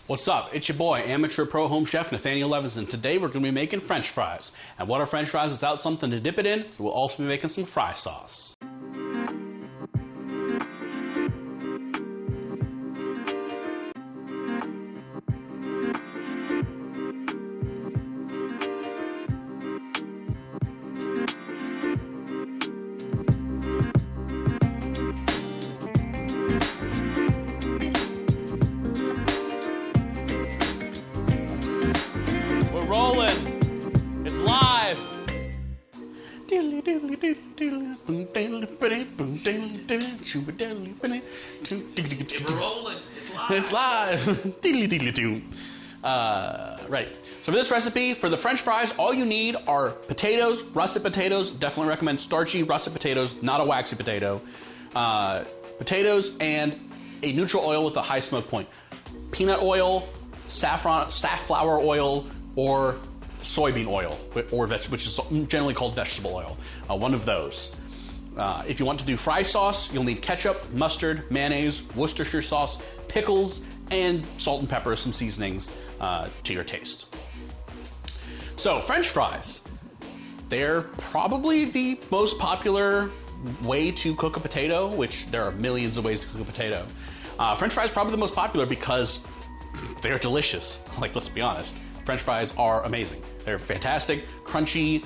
What's up? It's your boy, amateur pro home chef Nathaniel Levinson. Today we're going to be making French fries. And what are French fries without something to dip it in? So we'll also be making some fry sauce. Rolling. It's live. We're rolling. It's live. It's live. Right. So for this recipe, for the French fries, all you need are potatoes, russet potatoes. Definitely recommend starchy russet potatoes, not a waxy potato. Potatoes and a neutral oil with a high smoke point. Peanut oil, safflower oil, or soybean oil, which is generally called vegetable oil. One of those. If you want to do fry sauce, you'll need ketchup, mustard, mayonnaise, Worcestershire sauce, pickles, and salt and pepper, some seasonings to your taste. So, French fries. They're probably the most popular way to cook a potato, which there are millions of ways to cook a potato. French fries are probably the most popular because they're delicious. Like, let's be honest. French fries are amazing. They're fantastic, crunchy,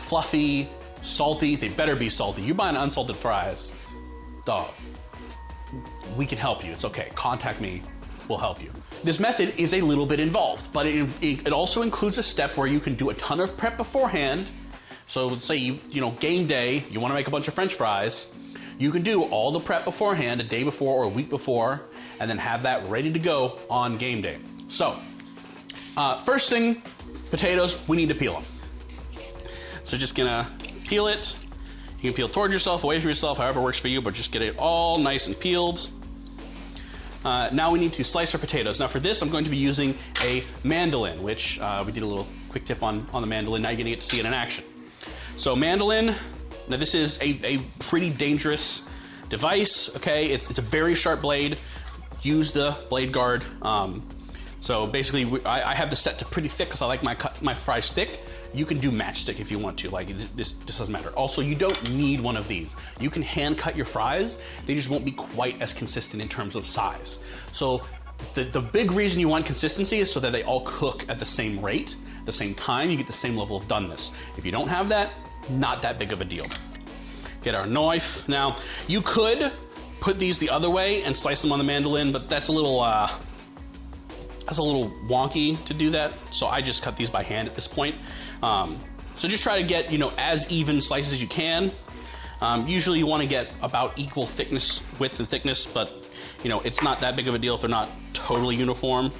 fluffy, salty. They better be salty. You buy an unsalted fries, dog, we can help you. It's okay. Contact me. We'll help you. This method is a little bit involved, but it also includes a step where you can do a ton of prep beforehand. So let's say game day, you want to make a bunch of French fries. You can do all the prep beforehand, a day before or a week before, and then have that ready to go on game day. So, first thing, potatoes, we need to peel them. So just gonna peel it. You can peel toward yourself, away from yourself, however works for you, but just get it all nice and peeled. Now we need to slice our potatoes. Now for this, I'm going to be using a mandolin, which we did a little quick tip on the mandolin. Now you're gonna get to see it in action. So mandolin, now this is a pretty dangerous device, okay? It's a very sharp blade. Use the blade guard. So basically, I have this set to pretty thick because I like my fries thick. You can do matchstick if you want to. Like, this doesn't matter. Also, you don't need one of these. You can hand cut your fries. They just won't be quite as consistent in terms of size. So the big reason you want consistency is so that they all cook at the same rate, the same time. You get the same level of doneness. If you don't have that, not that big of a deal. Get our knife. Now, you could put these the other way and slice them on the mandolin, but that's a little wonky to do that, so I just cut these by hand at this point. So just try to get, as even slices as you can. Usually you want to get about equal thickness, width and thickness, but it's not that big of a deal if they're not totally uniform.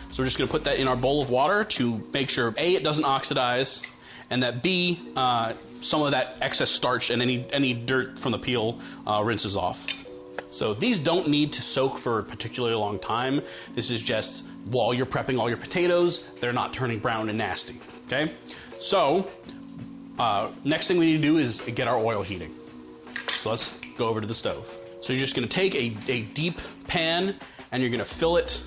So we're just going to put that in our bowl of water to make sure A, it doesn't oxidize, and that B, some of that excess starch and any dirt from the peel rinses off. So these don't need to soak for a particularly long time. This is just while you're prepping all your potatoes, they're not turning brown and nasty, okay? So next thing we need to do is get our oil heating. So let's go over to the stove. So you're just gonna take a deep pan and you're gonna fill it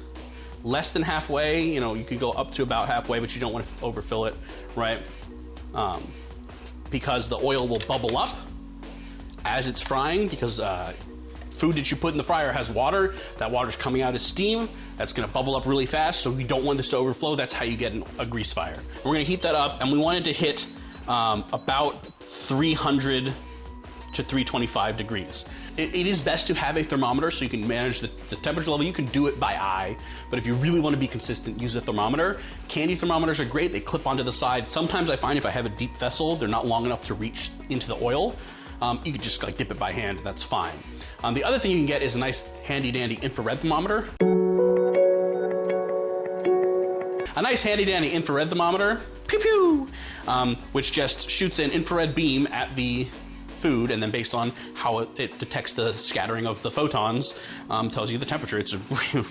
less than halfway. You could go up to about halfway, but you don't want to overfill it, right? Because the oil will bubble up as it's frying, because food that you put in the fryer has water. That water's coming out as steam. That's gonna bubble up really fast, so we don't want this to overflow. That's how you get a grease fire. We're gonna heat that up, and we want it to hit about 300 to 325 degrees. It is best to have a thermometer so you can manage the temperature level. You can do it by eye, but if you really want to be consistent, use a thermometer. Candy thermometers are great. They clip onto the side. Sometimes I find if I have a deep vessel, they're not long enough to reach into the oil. You could just dip it by hand, that's fine. The other thing you can get is a nice handy dandy infrared thermometer. A nice handy dandy infrared thermometer, pew pew, which just shoots an infrared beam at the food, and then based on how it detects the scattering of the photons, tells you the temperature. It's a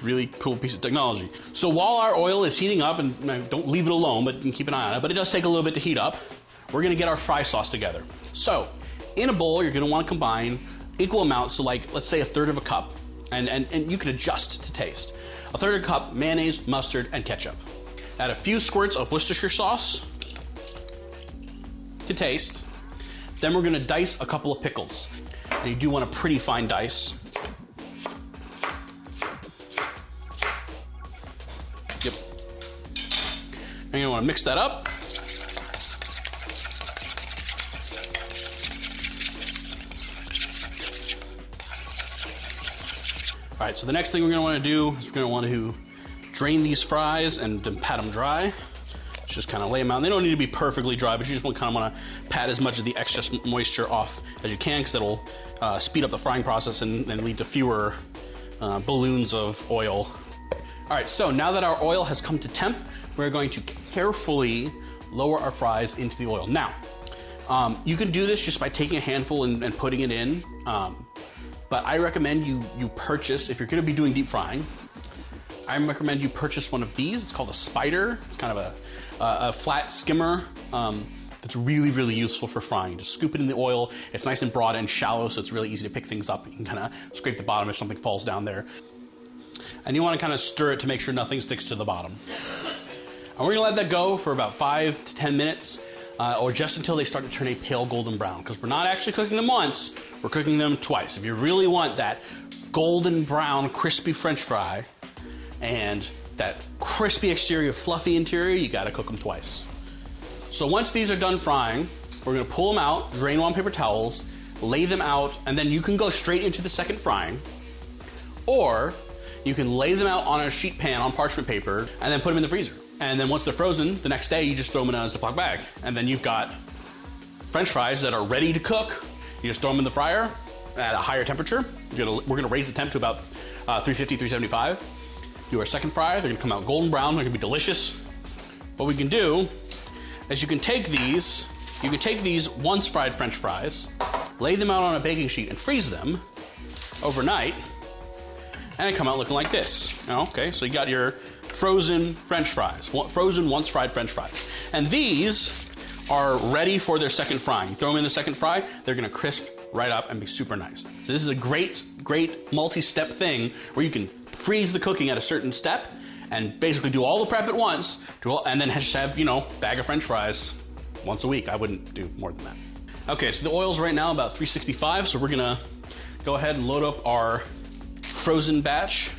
really cool piece of technology. So while our oil is heating up, and don't leave it alone, but keep an eye on it, but it does take a little bit to heat up, we're gonna get our fry sauce together. So in a bowl, you're gonna wanna combine equal amounts, so let's say 1/3 of a cup, and you can adjust to taste. 1/3 cup mayonnaise, mustard, and ketchup. Add a few squirts of Worcestershire sauce to taste. Then we're gonna dice a couple of pickles. And you do want a pretty fine dice. Yep. And you wanna mix that up. All right, so the next thing we're gonna wanna do is we're gonna want to drain these fries and then pat them dry. Just kind of lay them out. They don't need to be perfectly dry, but you just kind of want to pat as much of the excess moisture off as you can, because that'll speed up the frying process and lead to fewer balloons of oil. All right, so now that our oil has come to temp, we're going to carefully lower our fries into the oil. Now, you can do this just by taking a handful and putting it in, but I recommend you purchase, if you're going to be doing deep frying, I recommend you purchase one of these. It's called a spider. It's kind of a flat skimmer that's really, really useful for frying. You just scoop it in the oil. It's nice and broad and shallow, so it's really easy to pick things up. You can kind of scrape the bottom if something falls down there. And you want to kind of stir it to make sure nothing sticks to the bottom. And we're going to let that go for about 5 to 10 minutes, or just until they start to turn a pale golden brown, because we're not actually cooking them once, we're cooking them twice. If you really want that golden brown, crispy French fry, and that crispy exterior, fluffy interior, you gotta cook them twice. So once these are done frying, we're gonna pull them out, drain on paper towels, lay them out, and then you can go straight into the second frying, or you can lay them out on a sheet pan on parchment paper and then put them in the freezer. And then once they're frozen, the next day you just throw them in a Ziploc bag. And then you've got French fries that are ready to cook. You just throw them in the fryer at a higher temperature. We're gonna raise the temp to about 350, 375. Do our second fry, they're gonna come out golden brown, they're gonna be delicious. What we can do is you can take these once fried French fries, lay them out on a baking sheet and freeze them overnight, and they come out looking like this. Okay, so you got your frozen French fries, frozen once fried French fries. And these are ready for their second frying. You throw them in the second fry, they're gonna crisp right up and be super nice. So this is a great multi-step thing where you can freeze the cooking at a certain step and basically do all the prep at once, and then just have, bag of French fries once a week. I wouldn't do more than that. Okay, so the oil's right now about 365, so we're gonna go ahead and load up our frozen batch.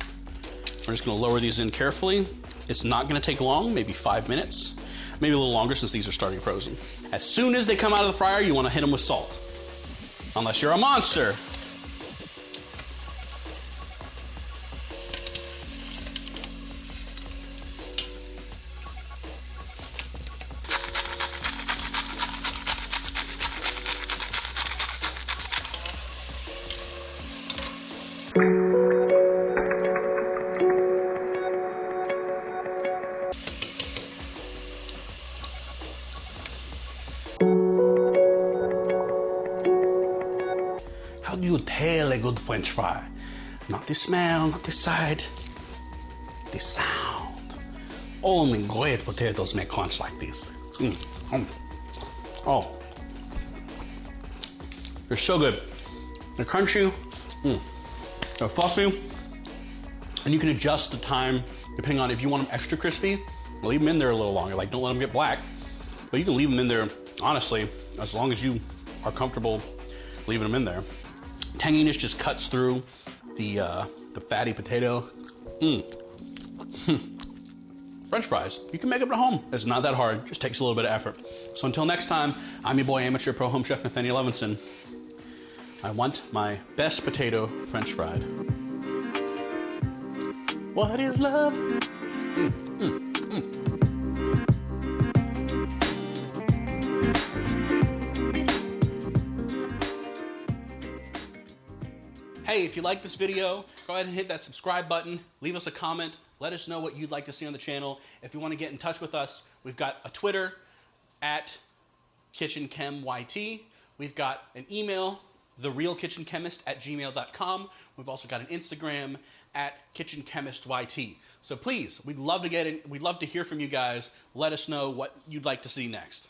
We're just gonna lower these in carefully. It's not gonna take long, maybe 5 minutes, maybe a little longer since these are starting frozen. As soon as they come out of the fryer, you wanna hit them with salt. Unless you're a monster. How do you tell a good French fry? Not the smell, not the sight, the sound. Only great potatoes make crunch like this. Oh, they're so good. They're crunchy, they're fluffy, and you can adjust the time depending on if you want them extra crispy. Leave them in there a little longer, like don't let them get black, but you can leave them in there, honestly, as long as you are comfortable leaving them in there. Tanginess just cuts through the fatty potato. French fries, you can make them at home. It's not that hard, just takes a little bit of effort. So until next time, I'm your boy, amateur pro home chef Nathaniel Levinson. I want my best potato French fried. What is love? Hey, if you like this video, go ahead and hit that subscribe button, leave us a comment, let us know what you'd like to see on the channel. If you want to get in touch with us, we've got a Twitter at KitchenChemYT. We've got an email, therealkitchenchemist@gmail.com. We've also got an Instagram at KitchenChemistYT. So please, we'd love to hear from you guys. Let us know what you'd like to see next.